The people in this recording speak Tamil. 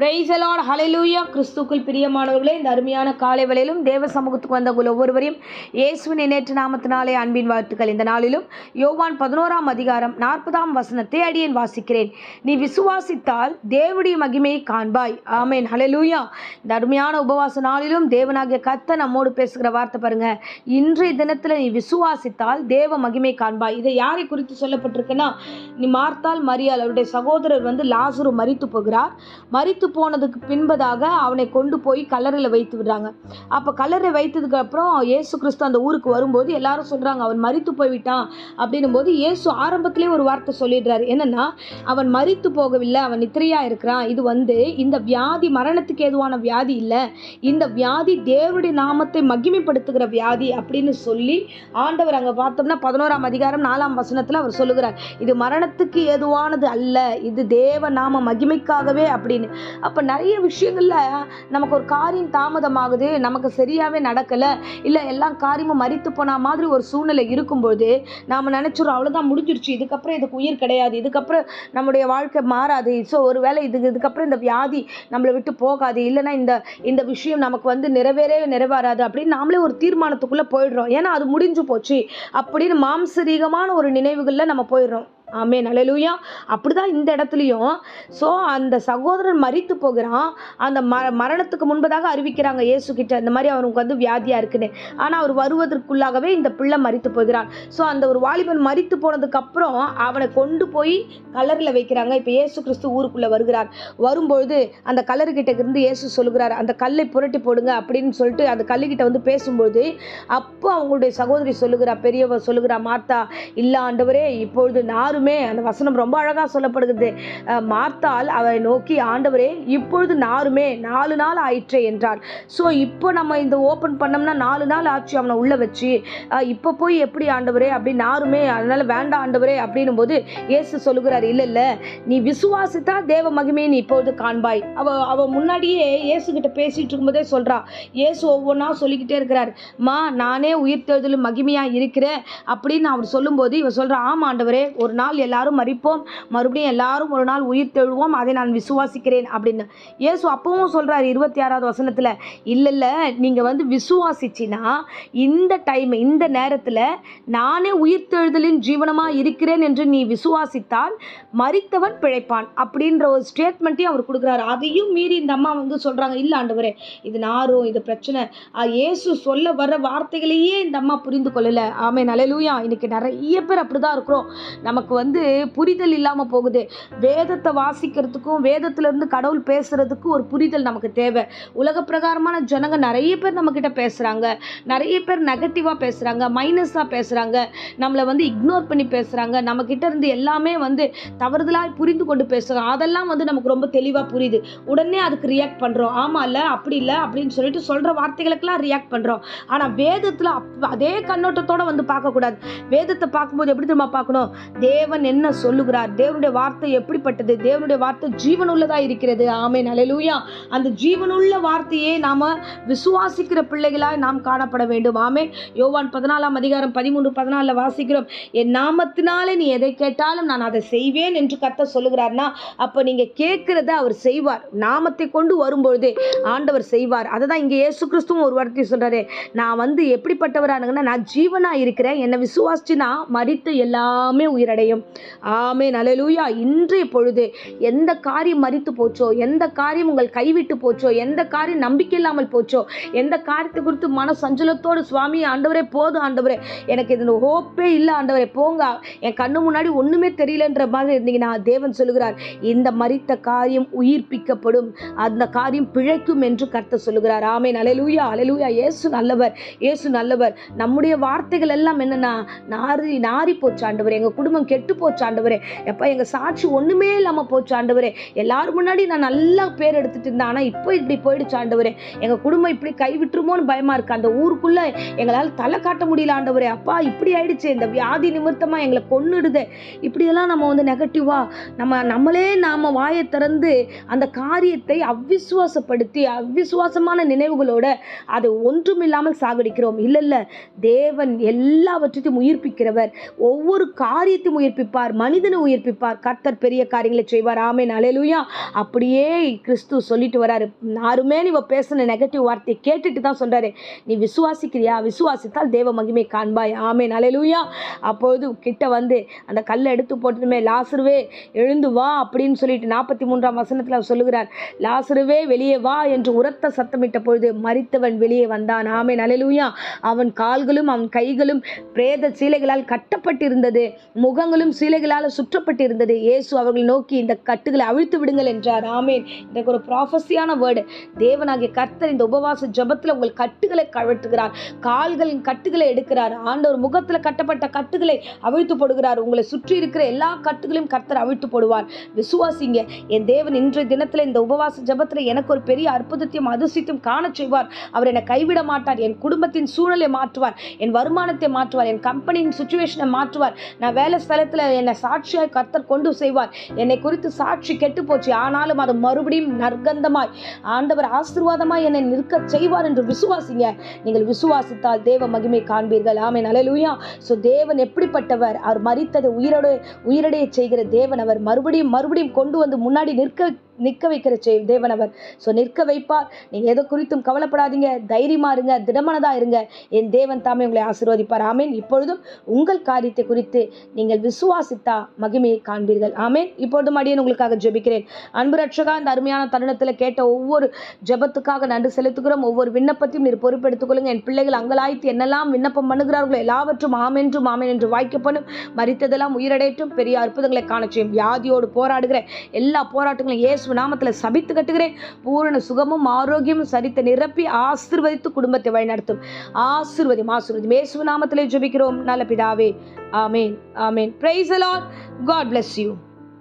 பிரைஸ் தி லார்ட், ஹல்லேலூயா. கிறிஸ்துவுக்குள் பிரியமானவர்களே, இந்த அருமையான காலை வேளையிலும் தேவ சமூகத்துக்கு வந்த உங்கள் ஒவ்வொருவரையும் இயேசுவின் எண்ணற்ற நாமத்தினாலே அன்பின் வாழ்த்துக்கள். இந்த நாளிலும் யோவான் 11ஆம் அதிகாரம் 40ஆம் வசனத்தை அடியேன் வாசிக்கிறேன். நீ விசுவாசித்தால் தேவனுடைய மகிமையை காண்பாய். ஆமென், ஹல்லேலூயா. இந்த அருமையான உபவாச நாளிலும் தேவனாகிய கர்த்தர் நம்மோடு பேசுகிற வார்த்தை பாருங்க. இன்றைய தினத்தில் நீ விசுவாசித்தால் தேவ மகிமை காண்பாய். இதை யாரை குறித்து சொல்லப்பட்டிருக்குன்னா, நீ மார்த்தாள் மரியாள் அவருடைய சகோதரர் லாசரு மரித்து போகிறார். மரித்து போனதுக்கு பின்பதாக அவனை கொண்டு போய் கல்லறையில் வைத்து விடுறாங்க. அப்போ கல்லறை வைத்ததுக்கு அப்புறம் இயேசு கிறிஸ்து அந்த ஊருக்கு வரும்போது எல்லாரும் சொல்கிறாங்க அவன் மரித்து போய்விட்டான். அப்படின்னும் போது இயேசு ஆரம்பத்திலே ஒரு வார்த்தை சொல்லிடுறாரு. என்னன்னா, அவன் மரித்து போகவில்லை, அவன் நித்திரையாக இருக்கிறான். இது இந்த வியாதி மரணத்துக்கு ஏதுவான வியாதி இல்லை, இந்த வியாதி தேவனுடைய நாமத்தை மகிமைப்படுத்துகிற வியாதி அப்படின்னு சொல்லி ஆண்டவர் அங்கே பார்த்தோம்னா 11ஆம் அதிகாரம் 4ஆம் வசனத்தில் அவர் சொல்லுகிறார், இது மரணத்துக்கு ஏதுவானது அல்ல, இது தேவ நாம மகிமைக்காகவே அப்படின்னு. அப்போ நிறைய விஷயங்களில் நமக்கு ஒரு காரியம் தாமதமாகுது, நமக்கு சரியாகவே நடக்கலை, இல்லை எல்லா காரியமும் மரித்து போன மாதிரி ஒரு சூழ்நிலை இருக்கும்போது நாம் நினச்சிடும் அவ்வளோதான் முடிஞ்சிருச்சு, இதுக்கப்புறம் இதுக்கு உயிர் கிடையாது, இதுக்கப்புறம் நம்முடைய வாழ்க்கை மாறாது, ஸோ ஒரு வேளை இதுக்கப்புறம் இந்த வியாதி நம்மளை விட்டு போகாது, இல்லைன்னா இந்த விஷயம் நமக்கு நிறைவேறாது அப்படின்னு நாமளே ஒரு தீர்மானத்துக்குள்ளே போயிடுறோம். ஏன்னா அது முடிஞ்சு போச்சு அப்படின்னு மாம்சரீகமான ஒரு நினைவுகளில் நம்ம போயிடுறோம். ஆமென், ஹல்லேலூயா. அப்படிதான் இந்த இடத்துலையும். ஸோ அந்த சகோதரன் மரித்து போகிறான். அந்த மரணத்துக்கு முன்பதாக அறிவிக்கிறாங்க இயேசு கிட்ட, இந்த மாதிரி அவனுக்கு வியாதியாக இருக்குன்னு. ஆனால் அவர் வருவதற்குள்ளாகவே இந்த பிள்ளை மரித்து போகிறான். ஸோ அந்த ஒரு வாலிபன் மரித்து போனதுக்கப்புறம் அவனை கொண்டு போய் கல்லறையில் வைக்கிறாங்க. இப்போ இயேசு கிறிஸ்து ஊருக்குள்ளே வருகிறார். வரும்பொழுது அந்த கல்லறுகிட்ட இருந்து இயேசு சொல்லுகிறார், அந்த கல்லை புரட்டி போடுங்க அப்படின்னு சொல்லிட்டு அந்த கல்லுகிட்ட பேசும்போது அப்போ அவங்களுடைய சகோதரி சொல்லுகிறார், பெரியவர் சொல்லுகிறா, மார்த்தா, இல்லை ஆண்டவரே, இப்பொழுது அந்த வசனம் ரொம்ப அழகா சொல்லப்படுகிறது. மார்த்தாள் அவரை நோக்கி, ஆண்டவரே, இப்பொழுது 4 நாள் ஆயிற்றே என்றார். ஸோ இப்போ நம்ம இந்த ஓப்பன் பண்ணோம்னா 4 நாள் ஆச்சு அவனை உள்ள வச்சு, இப்போ போய் எப்படி ஆண்டவரே அப்படி அதனால வேண்டாம் ஆண்டவரே அப்படின்னும் போது இயேசு சொல்லுகிறார், இல்லை, நீ விசுவாசித்தா தேவ மகிமையை நீ இப்பொழுது காண்பாய். அவ முன்னாடியே இயேசு கிட்ட பேசிட்டு இருக்கும்போதே சொல்றா. இயேசு ஒவ்வொன்றா சொல்லிக்கிட்டே இருக்கிறார், நானே உயிர்த்தெழுதலும் மகிமையா இருக்கிறேன் அப்படின்னு அவர் சொல்லும்போது இவ சொல்றா, ஆமா ஆண்டவரே, ஒரு நாள் எல்லாரும் மரிப்போம், மறுபடியும் எல்லாரும் ஒரு நாள் உயிர் தெழுவோம், அதை நான் விசுவாசிக்கிறேன் அப்படின்னு இயேசு அப்பவும் சொல்றாரு 26வது வசனத்துல, இல்ல நீங்க விசுவாசிச்சினா இந்த டைம் இந்த நேரத்துல நானே உயிர் தெழுதலின் ஜீவனமா இருக்கிறேன் என்று நீ விசுவாசித்தால் மரித்தவன் பிழைப்பான் அப்படின்ற ஒரு ஸ்டேட்மெண்ட்டையும் அவர் கொடுக்குறாரு. அதையும் மீறி இந்த அம்மா சொல்றாங்க, இல்ல ஆண்டவரே, இது நாரும், இது பிரச்சனை. இயேசு சொல்ல வர்ற வார்த்தைகளையே இந்த அம்மா புரிந்து கொள்ளல. ஆமென், ஹல்லேலூயா. இன்னைக்கு நிறைய பேர் அப்படிதான் இருக்கிறோம். நமக்கு புரிதல் இல்லாமல் போகுது. வேதத்தை வாசிக்கிறதுக்கும் வேதத்திலிருந்து கடவுள் பேசுறதுக்கு ஒரு புரிதல் நமக்கு தேவை. உலக பிரகாரமான ஜனங்க நிறைய பேர் நம்ம கிட்ட பேசுறாங்க, நிறைய பேர் நெகட்டிவா பேசுறாங்க, மைனஸா பேசுறாங்க, நம்மளை இக்னோர் பண்ணி பேசுறாங்க, நம்ம கிட்ட இருந்து எல்லாமே தவறுதலாய் புரிந்து கொண்டு பேசுறாங்க. அதெல்லாம் நமக்கு ரொம்ப தெளிவா புரியுது. உடனே அதுக்கு ரியாக்ட் பண்றோம். ஆமா இல்ல, அப்படி இல்லை அப்படின்னு சொல்லிட்டு சொல்ற வார்த்தைகளுக்கெல்லாம் ரியாக்ட் பண்றோம். ஆனா வேதத்துல அதே கண்ணோட்டத்தோட பார்க்க கூடாது. வேதத்தை பார்க்கும்போது எப்படி தெரியுமா பார்க்கணும்? தேவன் என்ன சொல்லுகிறார், தேவனுடைய வார்த்தை எப்படிப்பட்டது, தேவனுடைய வார்த்தை ஜீவனுள்ளதா இருக்கிறது. ஆமென், ஹல்லேலூயா. அந்த ஜீவனுள்ள வார்த்தையை நாம விசுவாசிக்கிற பிள்ளைகளாய் நாம் காணப்பட வேண்டும். ஆமென். யோவான் 14ஆம் அதிகாரம் 13-14 வாசிக்கிறோம், என் நாமத்தினாலே நீ எதை கேட்டாலும் நான் அதை செய்வேன் என்று கர்த்தர் சொல்லுகிறார்னா, அப்ப நீங்க கேட்கிறத அவர் செய்வார். நாமத்தை கொண்டு வரும்பொழுது ஆண்டவர் செய்வார். அதுதான் இங்க இயேசு கிறிஸ்துவும் ஒரு வார்த்தை சொல்றாரு, நான் எப்படிப்பட்டவரானுங்கன்னா, நான் ஜீவனா இருக்கிறேன், என்னை விசுவாசிச்சுனா மரித்து எல்லாமே உயிரடையும். ஆமென், ஹல்லேலூயா. இன்றைய பொழுது எந்த காரியம் மரித்து போச்சோ, எந்த காரியம் உங்கள் கைவிட்டு போச்சோ, எந்த காரியம் நம்பிக்கை இல்லாமல் போச்சோ, எந்த காரியத்தை குறித்து மன சஞ்சலத்தோடு, சுவாமி ஆண்டவரே போதும் ஆண்டவரே, எனக்கு இது ஹோப்பே இல்லை ஆண்டவரே, போங்க, என் கண்ணு முன்னாடி ஒண்ணுமே தெரியலன்ற மாதிரி இருந்தீங்கன்னா, தேவன் சொல்லுகிறார், இந்த மரித்த காரியம் உயிர்ப்பிக்கப்படும், அந்த காரியம் பிழைக்கும் என்று கர்த்தர் சொல்லுகிறார். ஆமென், ஹல்லேலூயா, ஹல்லேலூயா. இயேசு நல்லவர், இயேசு நல்லவர். நம்முடைய வார்த்தைகள் எல்லாம் என்னன்னா, நாரி போச்சு ஆண்டவரே, எங்க குடும்பம் கெட்டு போச்சு ஆண்டவரே, எப்போ எங்கள் சாட்சி ஒன்றுமே இல்லாமல் போச்சு ஆண்டவரே, எல்லாரும் முன்னாடி நான் நல்லா பேர் எடுத்துட்டு இருந்தேன், ஆனால் இப்போ இப்படி போயிடுச்சு ஆண்டவரே, எங்கள் குடும்பம் இப்படி கைவிட்டுருமோன்னு பயமாக இருக்குது, அந்த ஊருக்குள்ளே எங்களால் தலை காட்ட முடியல ஆண்டவரே, அப்பா இப்படி ஆயிடுச்சு, இந்த வியாதி நிமித்தமாக எங்களை கொன்னுடுது, இப்படியெல்லாம் நம்ம நெகட்டிவாக நம்மளே வாயை திறந்து அந்த காரியத்தை அவ்விசுவாசப்படுத்தி அவ்விசுவாசமான நினைவுகளோட அதை ஒன்றுமில்லாமல் சாகடிக்கிறோம். இல்லை, தேவன் எல்லாவற்றையும் உயிர்ப்பிக்கிறவர், ஒவ்வொரு காரியத்தையும் உயிர்ப்பிப்பார், மனிதனை உயிர்ப்பிப்பார். கர்த்தர் பெரிய காரியங்களை செய்வார். ஆமென், அல்லேலூயா. அப்படியே கிறிஸ்து சொல்லிட்டு வராரு. யாருமே நீ பேசின நெகட்டிவ் வார்த்தையை கேட்டுட்டு தான் சொல்றாரு, நீ விசுவாசிக்கிறியா? விசுவாசித்தால் தேவ மகிமை காண்பாய். ஆமென், அல்லேலூயா. அப்பொழுது கிட்ட வந்து அந்த கல்லை எடுத்து போட்டுமே, லாசருவே எழுந்து வா அப்படின்னு சொல்லிட்டு 43ஆம் வசனத்தில் சொல்லுகிறார், லாசருவே வெளியே வா என்று உரத்த சத்தமிட்ட பொழுது மரித்தவன் வெளியே வந்தான். ஆமென், அல்லேலூயா. அவன் கால்களும் அவன் கைகளும் பிரேத சீலைகளால் கட்டப்பட்டிருந்தது, முகங்களும் சீலைகளால் சுற்றப்பட்டிருந்தது. இயேசு அவர்களை நோக்கி, இந்த கட்டுகளை அவிழ்த்து விடுங்கள் என்றார். ஆமென். எனக்கு ஒரு ப்ராஃபஸியான வேர்டு. தேவனாகிய கர்த்தர் இந்த உபவாச ஜெபத்தில் உங்கள் கட்டுகளை கழட்டுகிறார், கால்களின் கட்டுகளை எடுக்கிறார். ஆண்டவர் முகத்தில் கட்டப்பட்ட கட்டுகளை அவிழ்த்து போடுகிறார். உங்களை சுற்றி இருக்கிற எல்லா கட்டுகளையும் கர்த்தர் அவிழ்த்து போடுவார். விசுவாசிங்க. என் தேவன் இன்றைய தினத்தில் இந்த உபவாச ஜெபத்தில் எனக்கு ஒரு பெரிய அற்புதத்தையும் அதிசயத்தையும் காண செய்வார். அவர் என்னை கைவிட மாட்டார். என் குடும்பத்தின் சூழலை மாற்றுவார், என் வருமானத்தை மாற்றுவார், என் கம்பெனியின் சுச்சுவேஷனை மாற்றுவார். நான் வேலை ஸ்தலத்தில் என்னை சாட்சியாய் கர்த்தர் கொண்டு செய்வார். என்னை குறித்து சாட்சி கெட்டு போச்சு, ஆனாலும் அது மறுபடியும் நற்கந்தமாய் ஆண்டவர் ஆசீர்வாதமாய் என்னை நிற்க செய்வார் என்று விசுவாசிங்க. நீங்கள் விசுவாசித்தால் தேவ மகிமை காண்பீர்கள். ஆமென், அல்லேலூயா. ஸோ தேவன் எப்படிப்பட்டவர்? அவர் மரித்ததை உயிரடைய செய்கிற தேவன். அவர் மறுபடியும் கொண்டு வந்து முன்னாடி நிற்க வைக்கிற தேவன் அவர். ஸோ நிற்க வைப்பார். நீங்கள் எதை குறித்தும் கவலைப்படாதீங்க, தைரியமா இருங்க, திடமனதா இருங்க. என் தேவன் தாமே உங்களை ஆசீர்வதிப்பார். ஆமென். இப்பொழுதும் உங்கள் காரியத்தை குறித்து நீங்கள் விசுவாசித்தா மகிமையை காண்பீர்கள். ஆமென். இப்பொழுதும் அடியேன் உங்களுக்காக ஜெபிக்கிறேன். அன்பு ரட்சகா, இந்த அருமையான தருணத்தில் கேட்ட ஒவ்வொரு ஜெபத்துக்காக நன்றி செலுத்துகிறோம். ஒவ்வொரு விண்ணப்பத்தையும் நீர் பொறுப்பெடுத்துக் கொள்ளுங்க. என் பிள்ளைகள் அங்கலாய்த்து என்னெல்லாம் விண்ணப்பம் பண்ணுகிறார்களோ எல்லாவற்றும் ஆமென்றும் ஆமென் என்று வாய்க்கப்படும். மரித்ததெல்லாம் உயிரடையட்டும். பெரிய அற்புதங்களை காண செய்யும். வியாதியோடு போராடுகிற எல்லா போராட்டங்களும் இயேசு நாமத்தில் சபித்து கட்டுகிறேன். பூரண சுகமும் ஆரோக்கியமும் சரித்து நிரப்பி ஆசீர்வதித்து குடும்பத்தை வழிநடத்தும். ஆசீர்வதியும். இயேசு நாமத்திலே ஜெபிக்கிறோம் நல்ல பிதாவே. ஆமென், ஆமென். Praise the Lord. God bless you.